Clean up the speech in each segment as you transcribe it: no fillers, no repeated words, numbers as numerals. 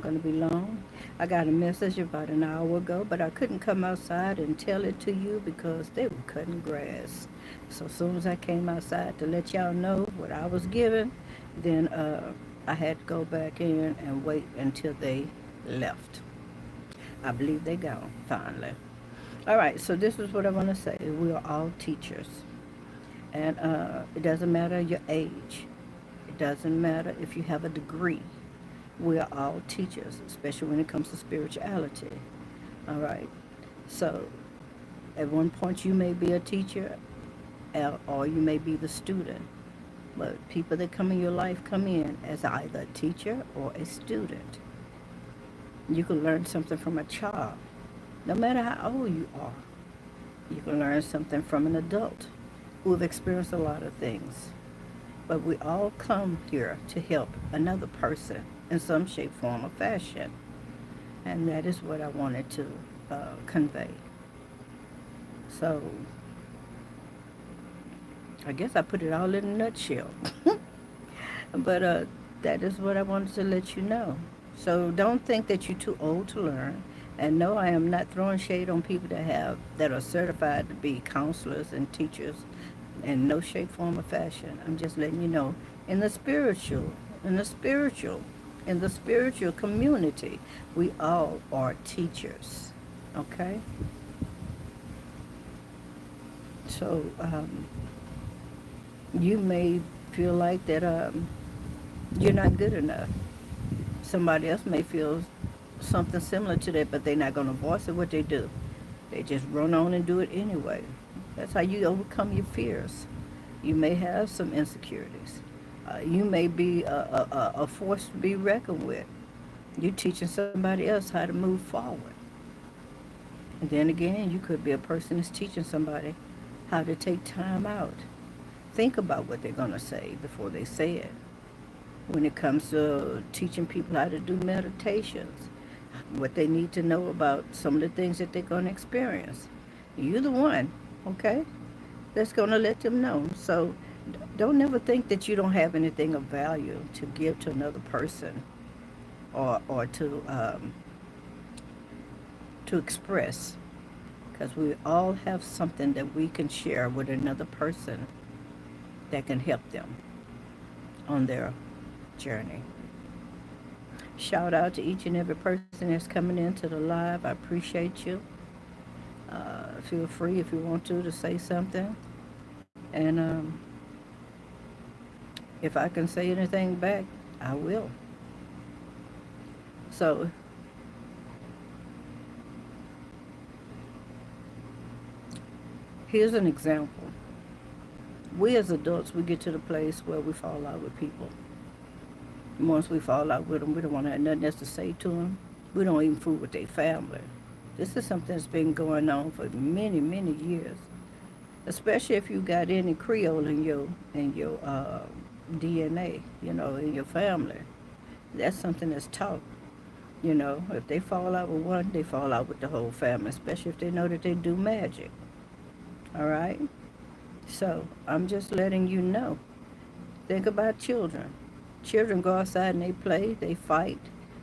going to be long. I got a message about an hour ago, but I couldn't come outside and tell it to you because they were cutting grass. So as soon as I came outside to let y'all know what I was given, then I had to go back in and wait until they left. I believe they gone finally. All right, so this is what I want to say. We are all teachers, and it doesn't matter your age. It doesn't matter if you have a degree. We are all teachers, especially when it comes to spirituality. All right. So at one point you may be a teacher or you may be the student. But people that come in your life come in as either a teacher or a student. You can learn something from a child, no matter how old you are. You can learn something from an adult who have experienced a lot of things. But we all come here to help another person in some shape, form, or fashion. And that is what I wanted to convey. So I guess I put it all in a nutshell. But that is what I wanted to let you know. So don't think that you're too old to learn. And no, I am not throwing shade on people that are certified to be counselors and teachers in no shape, form, or fashion. I'm just letting you know in the spiritual, in the spiritual, in the spiritual community, we all are teachers. Okay? So you may feel like that you're not good enough. Somebody else may feel something similar to that, but they're not going to voice it. What they do, they just run on and do it anyway. That's how you overcome your fears. You may have some insecurities. You may be a force to be reckoned with. You're teaching somebody else how to move forward. And then again, you could be a person that's teaching somebody how to take time out. Think about what they're going to say before they say it. When it comes to teaching people how to do meditations, what they need to know about some of the things that they're going to experience. You're the one, okay, that's going to let them know. So don't never think that you don't have anything of value to give to another person or to express, because we all have something that we can share with another person that can help them on their journey. Shout out to each and every person that's coming into the live. I appreciate you. Feel free if you want to say something. And if I can say anything back, I will. So here's an example. We as adults, we get to the place where we fall out with people. And once we fall out with them, we don't want to have nothing else to say to them. We don't even fool with their family. This is something that's been going on for many, many years. Especially if you got any Creole in your DNA, in your family. That's something that's taught. If they fall out with one, they fall out with the whole family, especially if they know that they do magic. All right? So I'm just letting you know. Think about children. Children go outside and they play, they fight,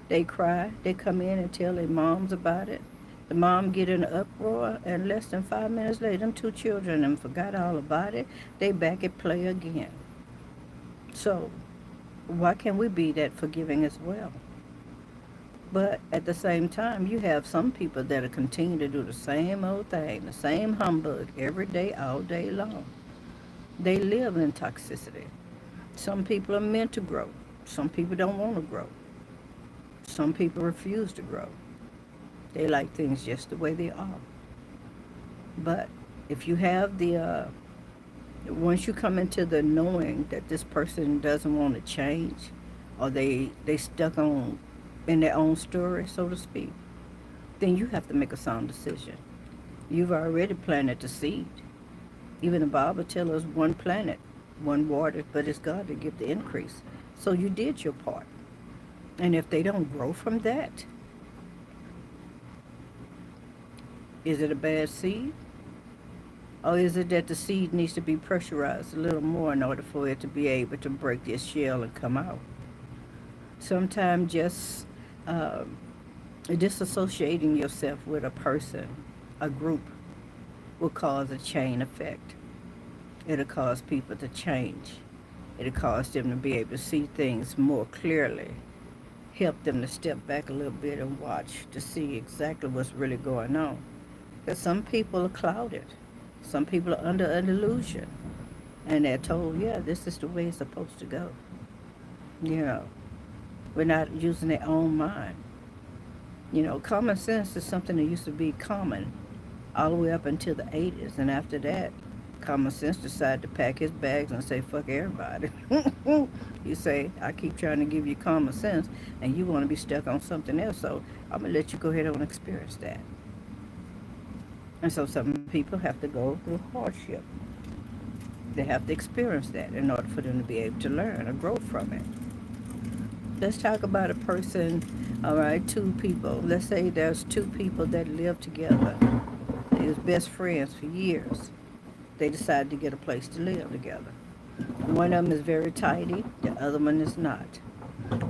they cry, they come in and tell their moms about it. The mom get in an uproar, and less than 5 minutes later, them two children them forgot all about it. They back at play again. So why can't we be that forgiving as well? But at the same time, you have some people that are continue to do the same old thing, the same humbug every day, all day long. They live in toxicity. Some people are meant to grow. Some people don't want to grow. Some people refuse to grow. They like things just the way they are. But if you have once you come into the knowing that this person doesn't want to change, or they stuck on in their own story, so to speak, then you have to make a sound decision. You've already planted the seed. Even the Bible tells us one planet, one water, but it's God that give the increase. So you did your part. And if they don't grow from that, is it a bad seed? Or is it that the seed needs to be pressurized a little more in order for it to be able to break this shell and come out? Sometimes just Um, Disassociating yourself with a person, a group, will cause a chain effect. It'll cause people to change. It'll cause them to be able to see things more clearly, help them to step back a little bit and watch to see exactly what's really going on. Because some people are clouded. Some people are under a delusion. And they're told, yeah, this is the way it's supposed to go. You know, we're not using their own mind. Common sense is something that used to be common all the way up until the 80s. And after that, common sense decided to pack his bags and say, fuck everybody. You say, I keep trying to give you common sense, and you want to be stuck on something else, so I'm going to let you go ahead and experience that. And so some people have to go through hardship. They have to experience that in order for them to be able to learn or grow from it. Let's talk about a person, all right, two people. Let's say there's two people that live together. They was best friends for years. They decided to get a place to live together. One of them is very tidy, the other one is not.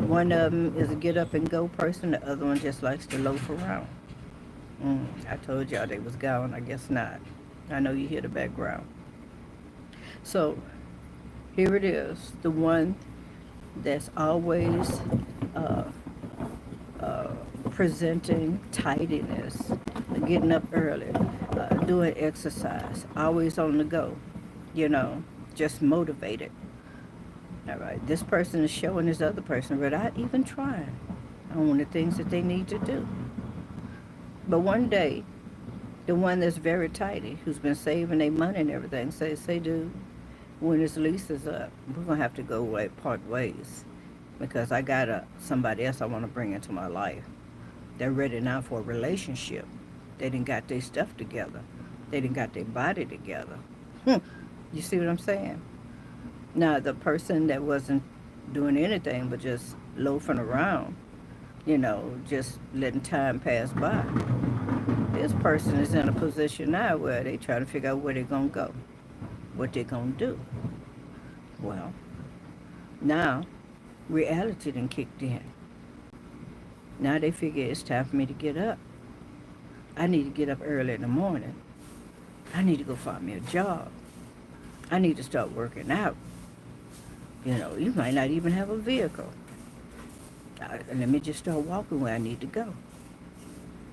One of them is a get up and go person, the other one just likes to loaf around. I told y'all they was gone, I guess not. I know you hear the background. So here it is, the one that's always uh, uh, presenting tidiness, getting up early, doing exercise, always on the go, you know, just motivated. All right, this person is showing this other person without even trying on the things that they need to do. But one day, the one that's very tidy, who's been saving their money and everything, says, say, dude, when this lease is up, we're going to have to go part ways because I got somebody else I want to bring into my life. They're ready now for a relationship. They didn't got their stuff together. They didn't got their body together. You see what I'm saying? Now, the person that wasn't doing anything but just loafing around, just letting time pass by, this person is in a position now where they try to figure out where they're going to go, what they're going to do. Well, now reality done kicked in. Now they figure it's time for me to get up. I need to get up early in the morning. I need to go find me a job. I need to start working out. You might not even have a vehicle. Let me just start walking where I need to go.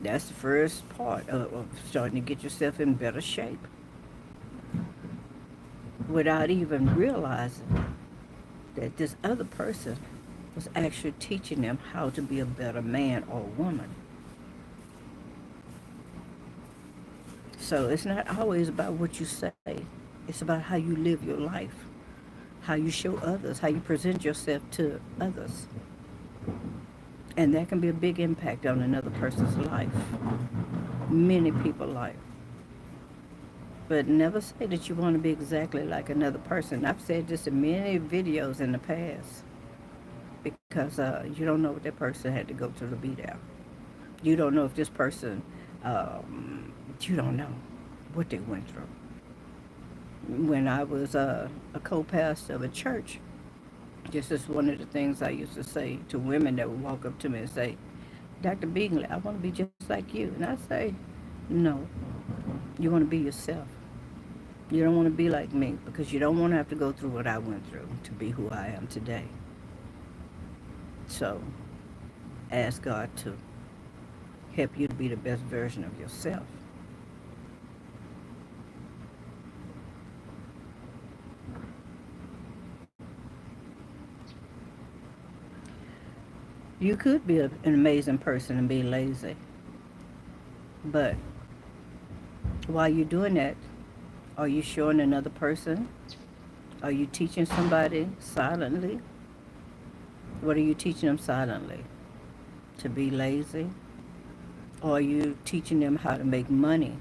That's the first part of starting to get yourself in better shape without even realizing that this other person was actually teaching them how to be a better man or woman. So it's not always about what you say. It's about how you live your life, how you show others, how you present yourself to others. And that can be a big impact on another person's life, many people's life. But never say that you want to be exactly like another person. I've said this in many videos in the past because you don't know what that person had to go through to be there. You don't know if this person, you don't know what they went through. When I was a co-pastor of a church, this is one of the things I used to say to women that would walk up to me and say, Dr. Beagley, I want to be just like you. And I say, no, you want to be yourself. You don't want to be like me because you don't want to have to go through what I went through to be who I am today. So ask God to help you to be the best version of yourself. You could be an amazing person and be lazy. But while you're doing that, are you showing another person? Are you teaching somebody silently? What are you teaching them silently? To be lazy? Or are you teaching them how to make money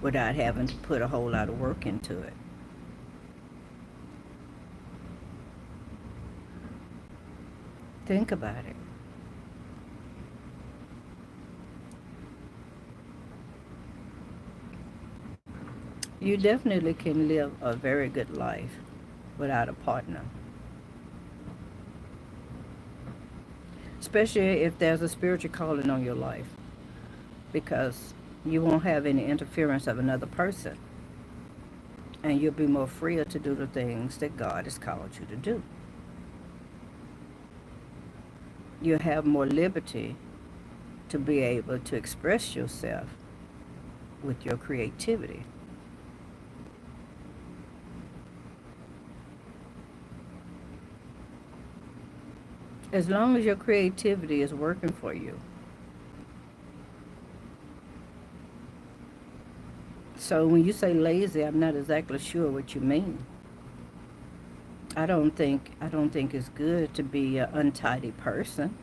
without having to put a whole lot of work into it? Think about it. You definitely can live a very good life without a partner. especially if there's a spiritual calling on your life, because you won't have any interference of another person, and you'll be more freer to do the things that God has called you to do. You'll have more liberty to be able to express yourself with your creativity. As long as your creativity is working for you. So when you say lazy, I'm not exactly sure what you mean. I don't think it's good to be an untidy person.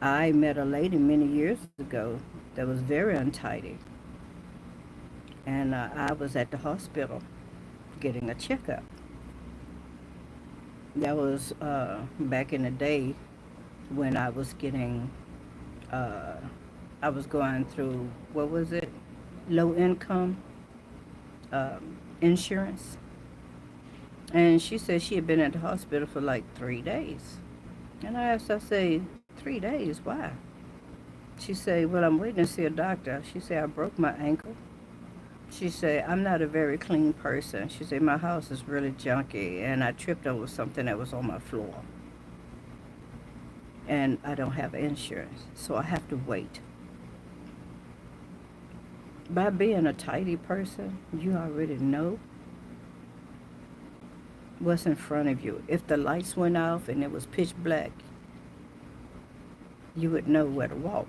I met a lady many years ago that was very untidy, and I was at the hospital getting a checkup. That was back in the day when uh, I was going through, what was it? Low income insurance. And she said she had been at the hospital for like 3 days. And I asked her, I say, 3 days, why? She said, well, I'm waiting to see a doctor. She said, I broke my ankle. She said, I'm not a very clean person. She said, my house is really junky and I tripped over something that was on my floor. And I don't have insurance, so I have to wait. By being a tidy person, you already know what's in front of you. If the lights went off and it was pitch black, you would know where to walk.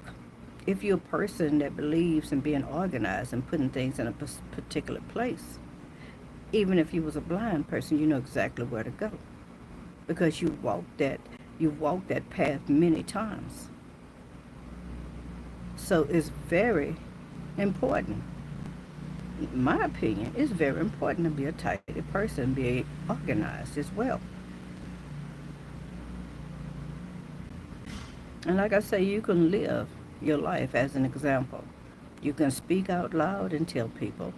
If you're a person that believes in being organized and putting things in a particular place, even if you was a blind person, you know exactly where to go because you've walked that path many times. So it's very important. In my opinion, it's very important to be a tidy person, be organized as well. And like I say, you can live your life as an example. You can speak out loud and tell people,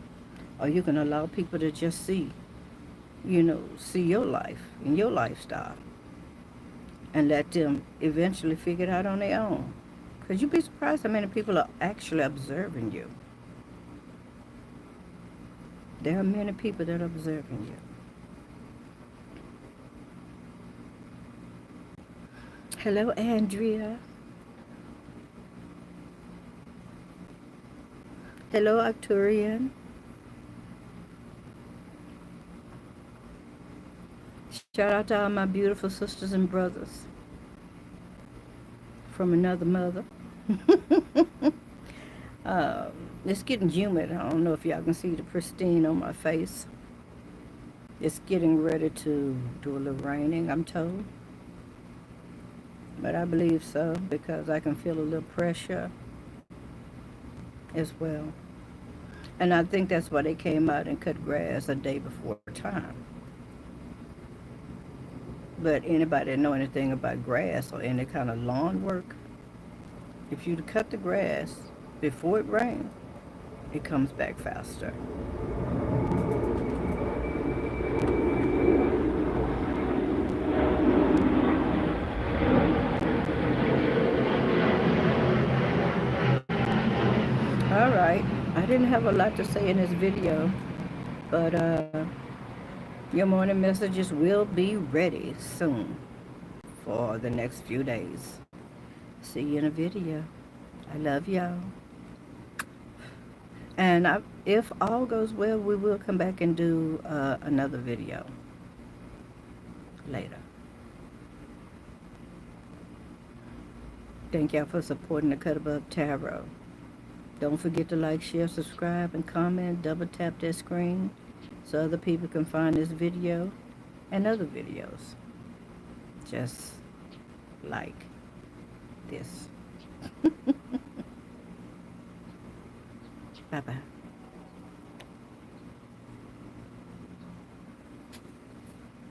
or you can allow people to just see your life and your lifestyle and let them eventually figure it out on their own. Because you'd be surprised how many people are actually observing you. There are many people that are observing you. Hello, Andrea. Hello, Arcturian. Shout out to all my beautiful sisters and brothers from another mother. uh, it's getting humid. I don't know if y'all can see the pristine on my face. It's getting ready to do a little raining, I'm told. But I believe so because I can feel a little pressure as well. And I think that's why they came out and cut grass a day before time. But anybody that know anything about grass or any kind of lawn work, if you cut the grass before it rains, it comes back faster. All right. I didn't have a lot to say in this video, but your morning messages will be ready soon for the next few days. See you in a video. I love y'all. And if all goes well, we will come back and do another video later. Thank y'all for supporting the Cut Above Tarot. Don't forget to like, share, subscribe, and comment. Double tap that screen so other people can find this video and other videos. Just like this. Bye-bye.